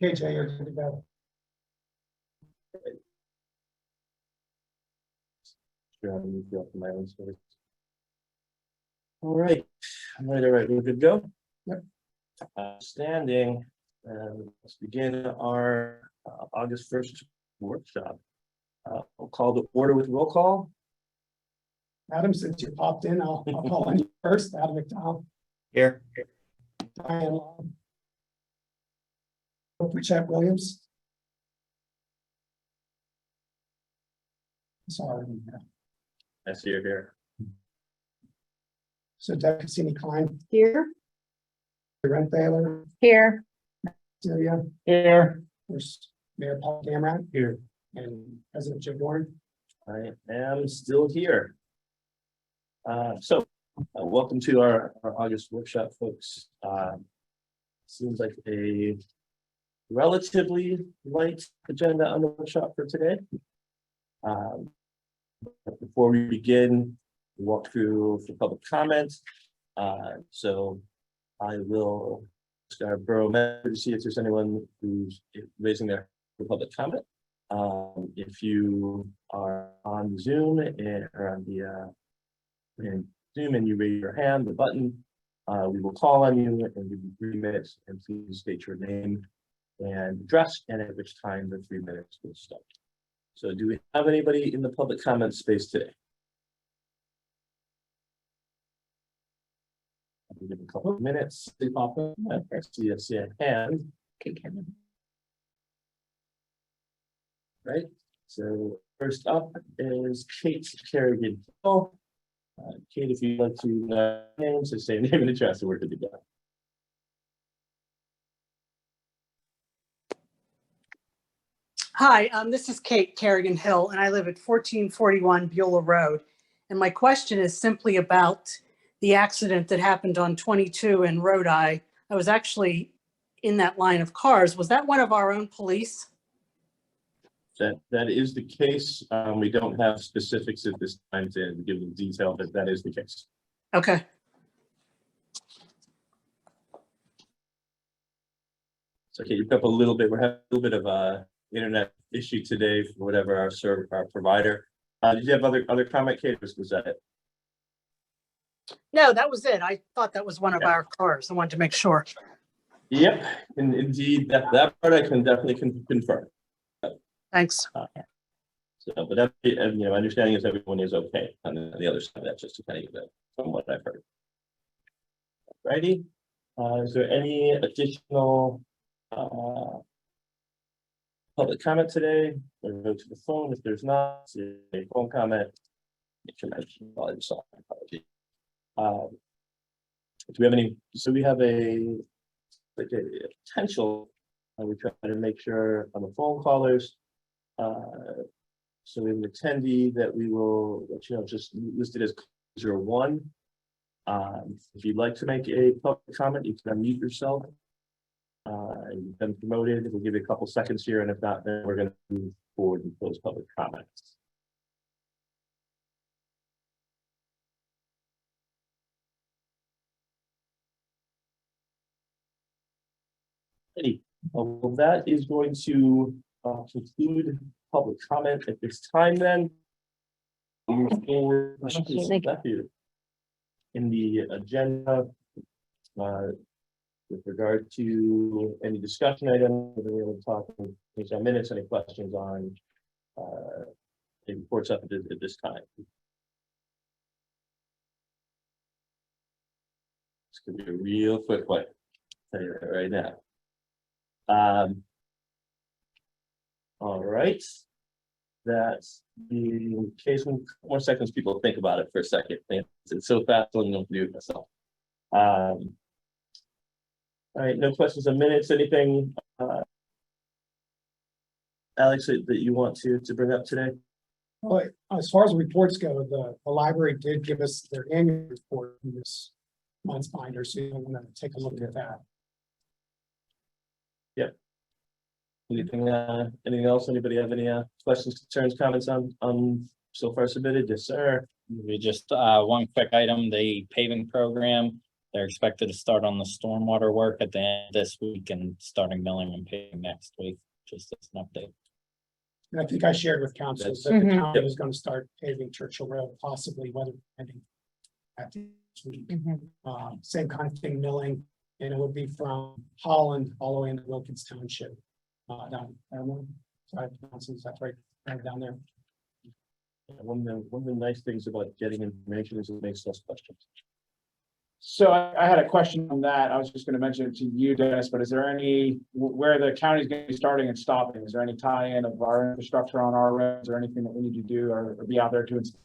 KJ, you're good to go. Sure, I'm gonna go for my own space. All right, all right, we're good to go. Yep. Standing, let's begin our August 1st workshop. We'll call the order with roll call. Adam, since you popped in, I'll call on you first. Adam McDowell, Here. Diane Long, Chet Williams. Sorry. I see you're here. So Deb Cassini Klein, Here. Rent Baylor, Here. Celia, Here. there's Mayor Paul Gamrat, Here. and President Jim Warren. I am still here. Welcome to our August workshop, folks. Seems like a relatively light agenda on the workshop for today. Before we begin, walk through for public comment. So I will ask our borough member to see if there's anyone who's raising their public comment. If you are on Zoom or on the Zoom and you raise your hand, the button, we will call on you and give you 3 minutes, and please state your name and address, and at which time the 3 minutes will start. So do we have anybody in the public comment space today? I'll give a couple of minutes. I see a hand. Right, so first up is Kate Kerrigan. Kate, if you'd like to name, so say name and address, and we're good to go. Hi, this is Kate Kerrigan Hill, and I live at 1441 Beulah Road. And my question is simply about the accident that happened on 22 in Rhode Island. I was actually in that line of cars. Was that one of our own police? That is the case. We don't have specifics at this time to give the detail, but that is the case. Okay. So okay, you've got a little bit. We're having a little bit of a internet issue today for whatever our provider. Did you have other comment, Kate? Was that it? No, that was it. I thought that was one of our cars. I wanted to make sure. Yep, and indeed that part I can definitely confirm. Thanks. But that, understanding is everyone is okay on the other side. That's just kind of from what I've heard. Righty, is there any additional public comment today? Or go to the phone if there's not a phone comment. Do we have any? So we have a potential. We try to make sure on the phone callers. So we have an attendee that we will let you know, just listed as 01. If you'd like to make a public comment, you can unmute yourself. You've been promoted. We'll give you a couple seconds here, and if not, then we're going to move forward and close public comments. Well, that is going to conclude public comment at this time. Then move forward in the agenda with regard to any discussion item. We're going to talk in 10 minutes. Any questions on the reports up at this time? It's going to be a real quick one. I'll tell you that right now. All right, that's the case. More seconds, people think about it for a second. It's so fast, I don't know what to do with myself. All right, no questions on minutes. Anything, Alex, that you want to bring up today? Well, as far as reports go, the library did give us their annual report in this month's binder, so you want to take a look at that. Yep. Anything else? Anybody have any questions, concerns, comments on so far submitted? Yes, sir. Maybe just one quick item, the paving program. They're expected to start on the stormwater work at the end of this week and starting milling and paving next week, just as an update. And I think I shared with council that the Mhm. county was gonna start paving Churchill Road, possibly weather pending. At this week, same kind of thing, milling, and it would be from Holland all the way into Wilkins Township. Down, I don't know, sorry, that's right down there. One of the nice things about getting information is it makes less questions. So I had a question on that. I was just gonna mention it to you, Dennis, but is there any, where the county's gonna be starting and stopping? Is there any tie-in of our infrastructure on our roads or anything that we need to do or be out there to install?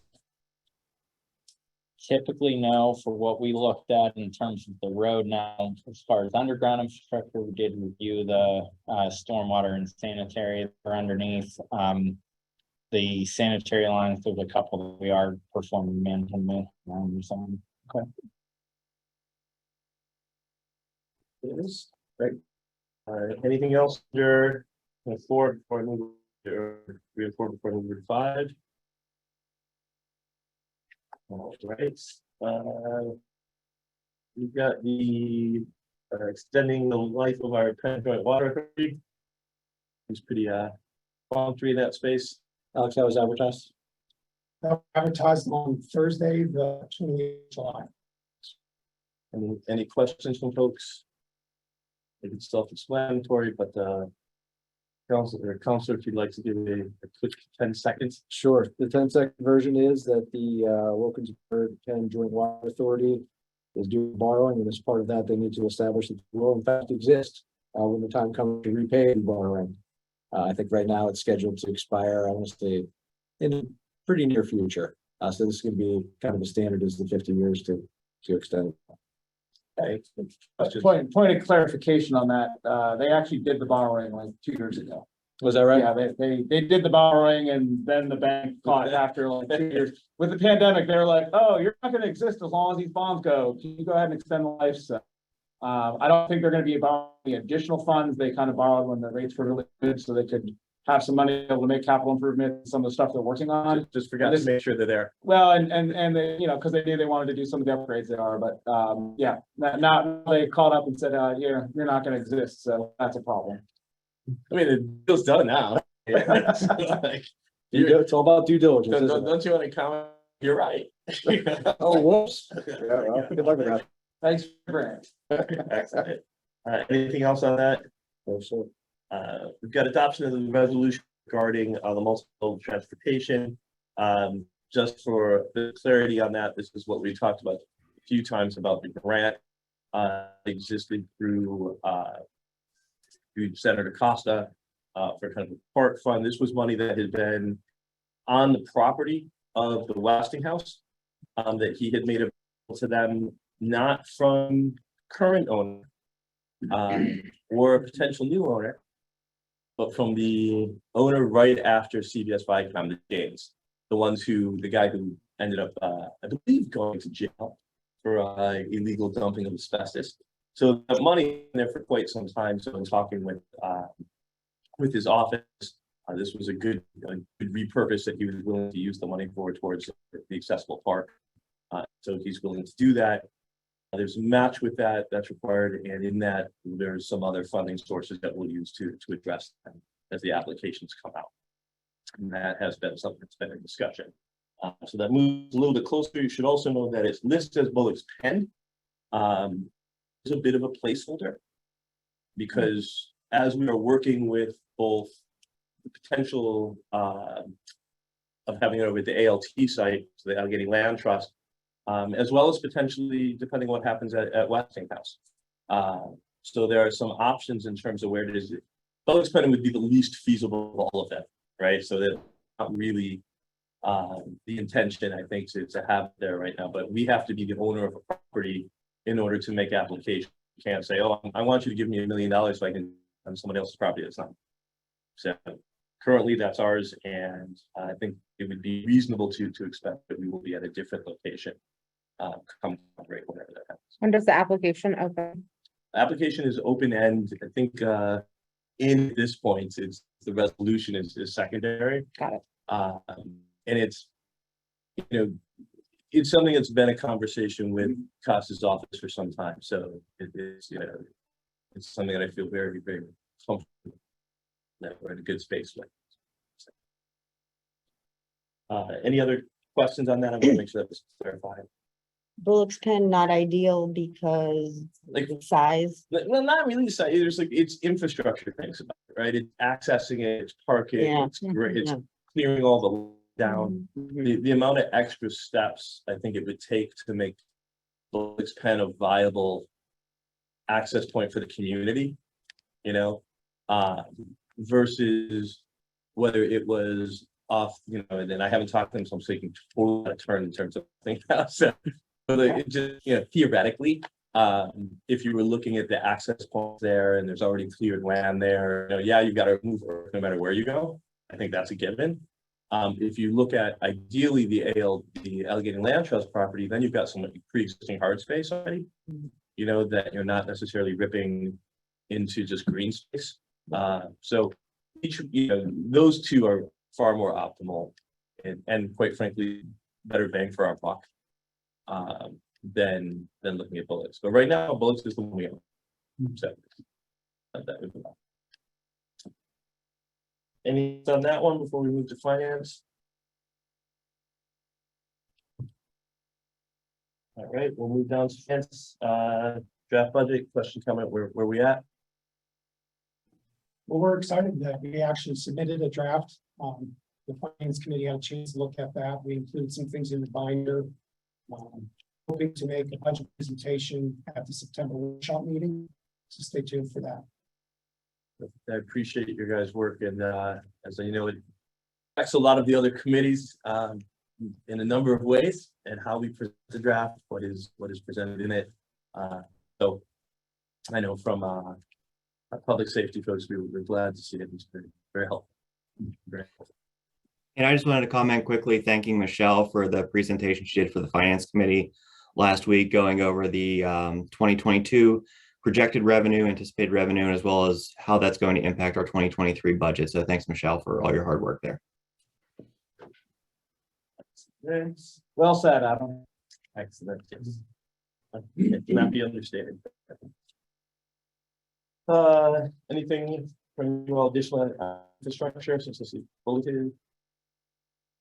Typically, no, for what we looked at in terms of the road now, as far as underground infrastructure, we did review the stormwater and sanitary that are underneath. The sanitary lines, there's a couple that we are performing maintenance on or something. It is, great. Anything else under the floor before I move to 3 and 4 before I move to 5? All right, we've got the extending the life of our Penn Joint Water Authority. It's pretty voluntary in that space. Alex, that was advertised. Advertised on Thursday, the 28th of July. Any questions from folks? It's self-explanatory, but Counselor, if you'd like to give a quick 10 seconds. Sure. The 10-second version is that the Wilkinsburg Penn Joint Water Authority is doing borrowing, and as part of that, they need to establish that it will in fact exist when the time comes to repay the borrowing. I think right now it's scheduled to expire, I want to say, in the pretty near future. So this is going to be kind of a standard as the 50 years to extend. Okay. Point of clarification on that, they actually did the borrowing like 2 years ago. Was that right? Yeah, they did the borrowing and then the bank caught it after like 2 years. With the pandemic, they were like, oh, you're not gonna exist as long as these bonds go. Can you go ahead and extend the life? So I don't think they're gonna be borrowing additional funds. They kind of borrowed when the rates were really good, so they could have some money able to make capital improvements, some of the stuff they're working on. Just forgot to make sure they're there. Well, and they, you know, because they knew they wanted to do some of the upgrades they are, but yeah, not they called up and said, you're not gonna exist, so that's a problem. I mean, the deal's done now. Like, It's all about due diligence. Isn't it? don't you want to comment? You're right. Oh, whoops. Yeah, well, good luck with that. Thanks for Excellent. Anything else on that? So, We've got adoption of the resolution regarding the multiple transportation. Just for the clarity on that, this is what we talked about a few times about the grant existed through Senator Costa for kind of a park fund. This was money that had been on the property of the Westinghouse that he had made available to them, not from current owner or a potential new owner, but from the owner right after CBS Viacom, the James, the guy who ended up, I believe, going to jail for illegal dumping of asbestos. So the money in there for quite some time. So in talking with his office, this was a good repurpose that he was willing to use the money for towards the accessible park. So he's willing to do that. There's a match with that that's required, and in that there's some other funding sources that we'll use to address them as the applications come out. And that has been something that's been in discussion. So that moves a little bit closer. You should also know that it's listed as Bullock-Pens. It's a bit of a placeholder because as we are working with both the potential of having it over at the ALT site, so the Allegheny Land Trust, as well as potentially depending on what happens at Westinghouse. So there are some options in terms of where it is. Bullock-Pens would be the least feasible of all of them, right? So that's not really the intention, I think, to have it there right now. But we have to be the owner of a property in order to make application. You can't say, oh, I want you to give me $1 million so I can on somebody else's property. That's not. So currently that's ours, and I think it would be reasonable to expect that we will be at a different location come right whenever that happens. When does the application open? Application is open end. I think in this point, it's the resolution is secondary. Got it. And it's, you know, it's something that's been a conversation with Costa's office for some time, so it is, you know, it's something that I feel very, very comfortable that we're in a good space with. Any other questions on that? I'm gonna make sure that was clarified. Bullock-Pen not ideal because Like- the size. Well, not really, so there's like, it's infrastructure things about it, right? It's accessing it, it's parking, Yeah. it's great, it's Yeah. clearing all the down. Mhm. The amount of extra steps I think it would take to make Bullock-Pen a viable access point for the community, you know, versus whether it was off, you know, and then I haven't talked to them, so I'm speaking totally out of turn in terms of things. So, but like, it just, you know, theoretically, if you were looking at the access points there and there's already cleared land there, you know, yeah, you've got to move no matter where you go. I think that's a given. If you look at ideally the Allegheny Land Trust property, then you've got some pre-existing hard space already. You know, that you're not necessarily ripping into just green space. So each, you know, those two are far more optimal and quite frankly, better bang for our buck. Than looking at Bullocks. But right now, Bullocks is the one we own. So that would be all. Any on that one before we move to finance? All right, we'll move down to finance. Draft budget, question, comment, where we at? Well, we're excited that we actually submitted a draft. The finance committee had a chance to look at that. We included some things in the binder. Hoping to make a budget presentation at the September workshop meeting. So stay tuned for that. I appreciate your guys' work and as you know, it affects a lot of the other committees in a number of ways and how we present the draft, what is presented in it. So I know from our public safety folks, we're glad to see it. It's very helpful. Very helpful. And I just wanted to comment quickly, thanking Michelle for the presentation she did for the Finance Committee last week, going over the 2022 projected revenue, anticipated revenue, as well as how that's going to impact our 2023 budget. So thanks, Michelle, for all your hard work there. Thanks. Well said, Adam. Excellent. It cannot be understated. Anything from you all additional infrastructure since this is bulleted?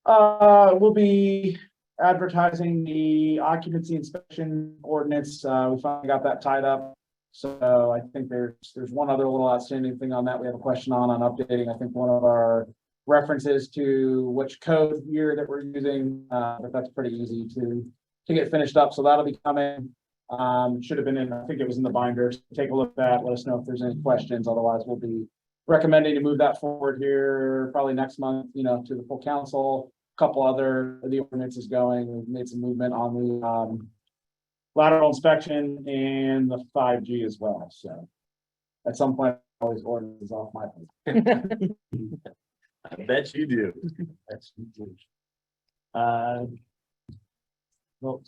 We'll be advertising the occupancy inspection ordinance. We finally got that tied up. So I think there's one other little outstanding thing on that. We have a question on updating, I think, one of our references to which code year that we're using. But that's pretty easy to get finished up. So that'll be coming. Should have been in, I think it was in the binder. So take a look at that. Let us know if there's any questions. Otherwise, we'll be recommending to move that forward here probably next month, you know, to the full council. A couple other of the ordinances going. We've made some movement on the lateral inspection and the 5G as well. So at some point, all these ordinances off my plate. I bet you do. That's no,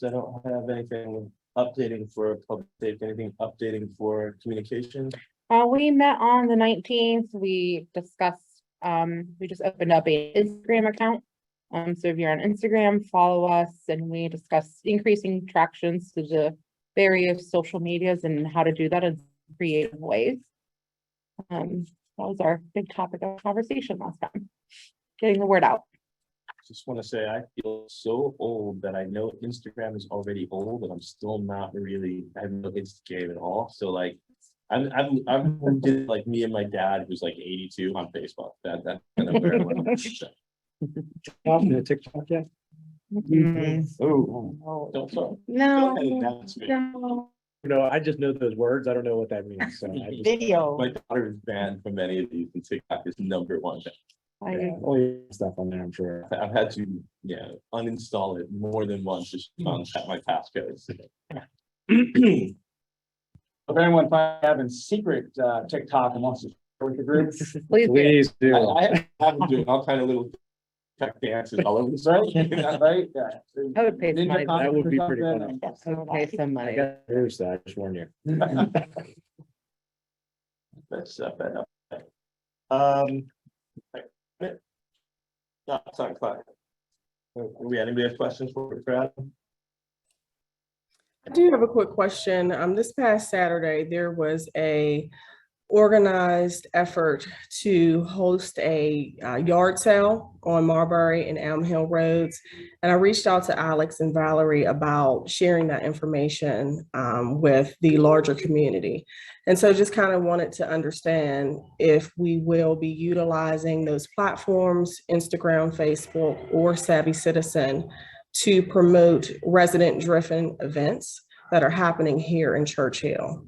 I don't have anything updating for public safety, anything updating for communication. We met on the 19th. We discussed, we just opened up a Instagram account. So if you're on Instagram, follow us, and we discuss increasing tractions to the various social medias and how to do that in creative ways. That was our big topic of conversation last time, getting the word out. Just want to say I feel so old that I know Instagram is already old, and I'm still not really. I have no Instagram at all. So like, I'm like me and my dad, who's like 82 on Facebook. That's kind of where I'm at. Off the TikTok yet? Oh, don't start. No, Go ahead and announce me. no. No, I just know those words. I don't know what that means. So I just, Video. My daughter is banned from many of these, and TikTok is number one. yeah, only stuff on there, I'm sure. I've had to, uninstall it more than once just on my passcodes. If anyone finds having secret TikTok and wants to share with the group, Please do. Please do. I have them doing all kind of little tech dances all over the site. right? Yeah. I would pay some money. That would be pretty Ninja funny. I would pay some I money. got news, so I just warn you. That's no, it's not fine. We anybody have questions for Adam? I do have a quick question. This past Saturday, there was a organized effort to host a yard sale on Marbury and Elm Hill Roads. And I reached out to Alex and Valerie about sharing that information with the larger community. And so just kind of wanted to understand if we will be utilizing those platforms, Instagram, Facebook, or Savvy Citizen, to promote resident-driven events that are happening here in Churchill.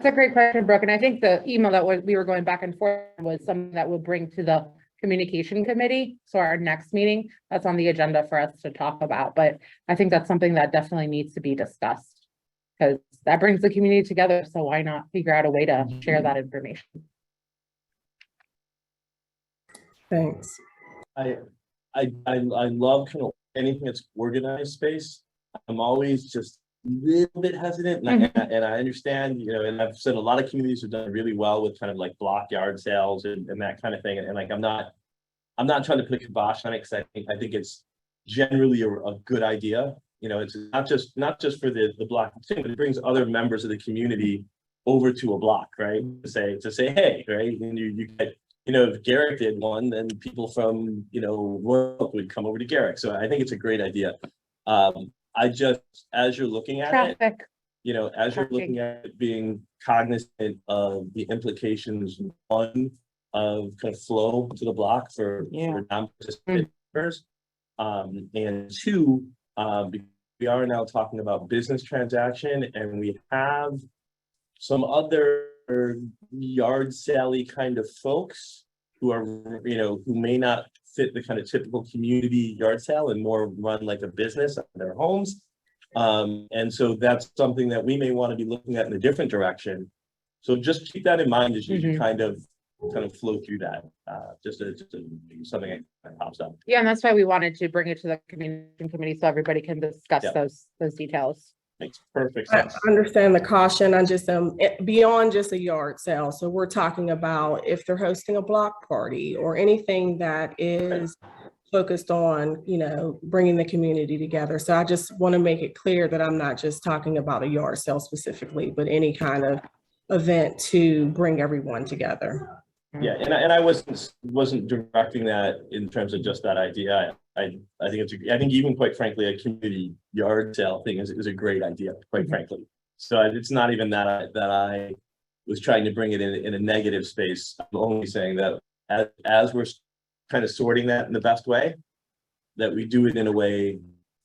That's a great question, Brooke. And I think the email that we were going back and forth was something that we'll bring to the communication committee. So our next meeting, that's on the agenda for us to talk about. But I think that's something that definitely needs to be discussed because that brings the community together. So why not figure out a way to share that information? Thanks. I love kind of anything that's organized space. I'm always just a little bit hesitant, and I understand, you know, and I've said a lot of communities have done really well with kind of like block yard sales and that kind of thing. And like, I'm not trying to put a kibosh on it because I think it's generally a good idea. You know, it's not just for the block thing, but it brings other members of the community over to a block, right? To say, hey, right, and you get, you know, if Garrick did one, then people from, you know, Royal would come over to Garrick. So I think it's a great idea. I just, as you're looking at it, Traffic. you know, as you're looking at it, being cognizant of the implications, one, of kind of flow to the block for non-participant members, and two, we are now talking about business transaction, and we have some other yard sally kind of folks who are, you know, who may not fit the kind of typical community yard sale and more run like a business at their homes. And so that's something that we may want to be looking at in a different direction. So just keep that in mind as you kind of flow through that. Just something that pops up. Yeah, and that's why we wanted to bring it to the community committee so everybody can discuss those details. Makes perfect sense. I understand the caution. I just beyond just a yard sale. So we're talking about if they're hosting a block party or anything that is focused on, you know, bringing the community together. So I just want to make it clear that I'm not just talking about a yard sale specifically, but any kind of event to bring everyone together. Yeah, and I wasn't directing that in terms of just that idea. I think I think even quite frankly, a community yard sale thing is a great idea, quite frankly. So it's not even that I was trying to bring it in a negative space. I'm only saying that as we're kind of sorting that in the best way, that we do it in a way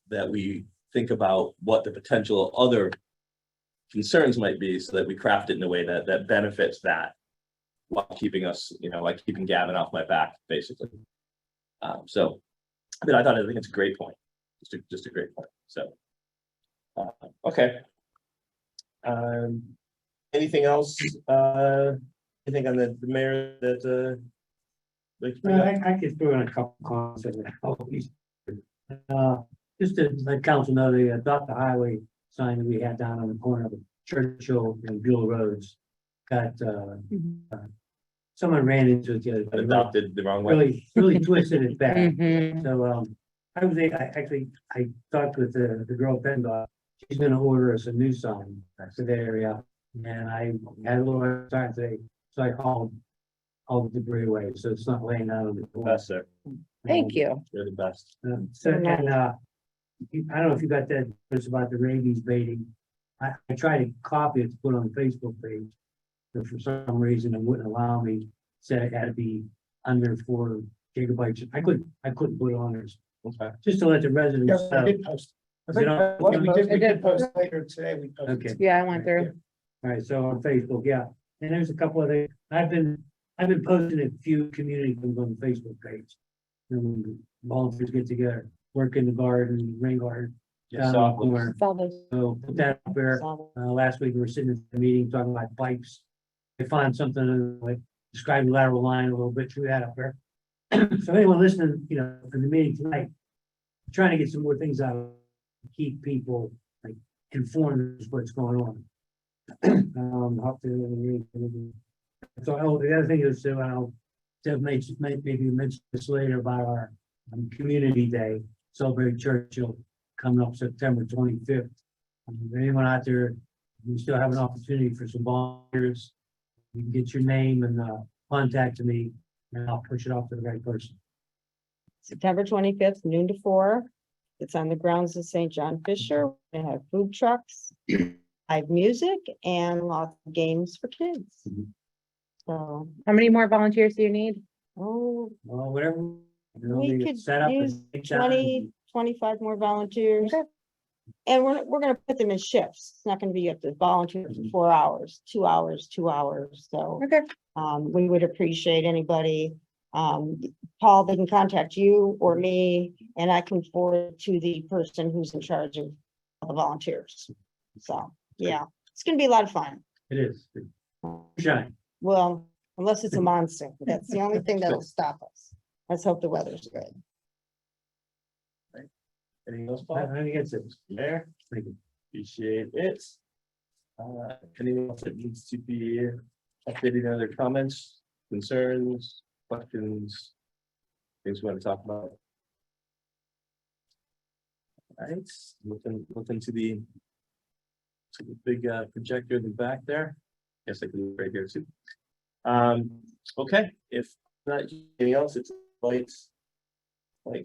that we think about what the potential other concerns might be, so that we craft it in a way that benefits that, while keeping us, you know, like keeping Gavin off my back, basically. So, but I think it's a great point. Just a great point. So, okay. Anything else? Anything on the mayor that? I could throw in a couple comments. Just to let council know, they adopt the highway sign that we had down on the corner of Churchill and Buell Roads. Got someone ran into it the other day. Adopted the wrong way. Really twisted it back. So I talked with the girl Penn. She's going to order us a new sign for that area, and I had a little time today, so I called all the debris away, so it's not laying out on the floor. Best, sir. Thank you. You're the best. So, and I don't know if you got that, it's about the rabies baiting. I tried to copy it to put on the Facebook page, but for some reason it wouldn't allow me. Said it had to be under 4 gigabytes. I couldn't put it on there. Okay. Just to let the residents Yes, know. we did post. Is it on- We did post later today. We posted. Okay. Yeah, I went through. All right, so on Facebook, yeah, and there's a couple of things, I've been posting a few community things on the Facebook page. And volunteers get together, work in the garden, rain garden. Yes, down in the corner. Saw those. So put that up there. Last week we were sitting at the meeting talking about pipes. I found something like describing lateral line a little bit, threw that up there. So anyone listening, you know, for the meeting tonight, I'm trying to get some more things out, keep people like informed of what's going on. So the other thing is, Deb maybe mention this later about our community day, celebrate Churchill. coming up September 25th. Anyone out there, you still have an opportunity for some volunteers. You can get your name and contact me, and I'll push it off to the right person. September 25th, noon to 4. It's on the grounds of St. John Fisher. We have food trucks, live music, and lots of games for kids. Mhm. So, How many more volunteers do you need? oh, Well, whatever. You know, we they could set up and use take time. 20, 25 more volunteers. And we're gonna put them in shifts. It's not gonna be up to volunteers for 4 hours, 2 hours, 2 hours. So, Okay. we would appreciate anybody. Paul, they can contact you or me, and I can forward to the person who's in charge of the volunteers. So, yeah, it's gonna be a lot of fun. It is. Shine. Well, unless it's a monsoon, that's the only thing that'll stop us. Let's hope the weather's good. Anything else, I Paul? think it's it. There, Thank you. appreciate it. Anyone else that needs to be updated, other comments, concerns, questions? Things we want to talk about? All right, looking to the big projector in the back there. Guess I can do it right here too. Okay, if not anything else, it's light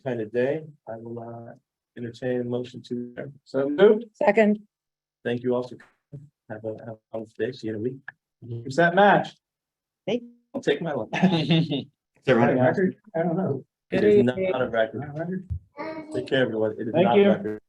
kind of day. I will entertain a motion to. So moved. Second. Thank you all for coming. Have a wonderful day. See you in a week. Who's that match? I'll take my one. Is everyone- Record? I don't know. It is not a record. Take care, everyone. It is Thank not you. a record.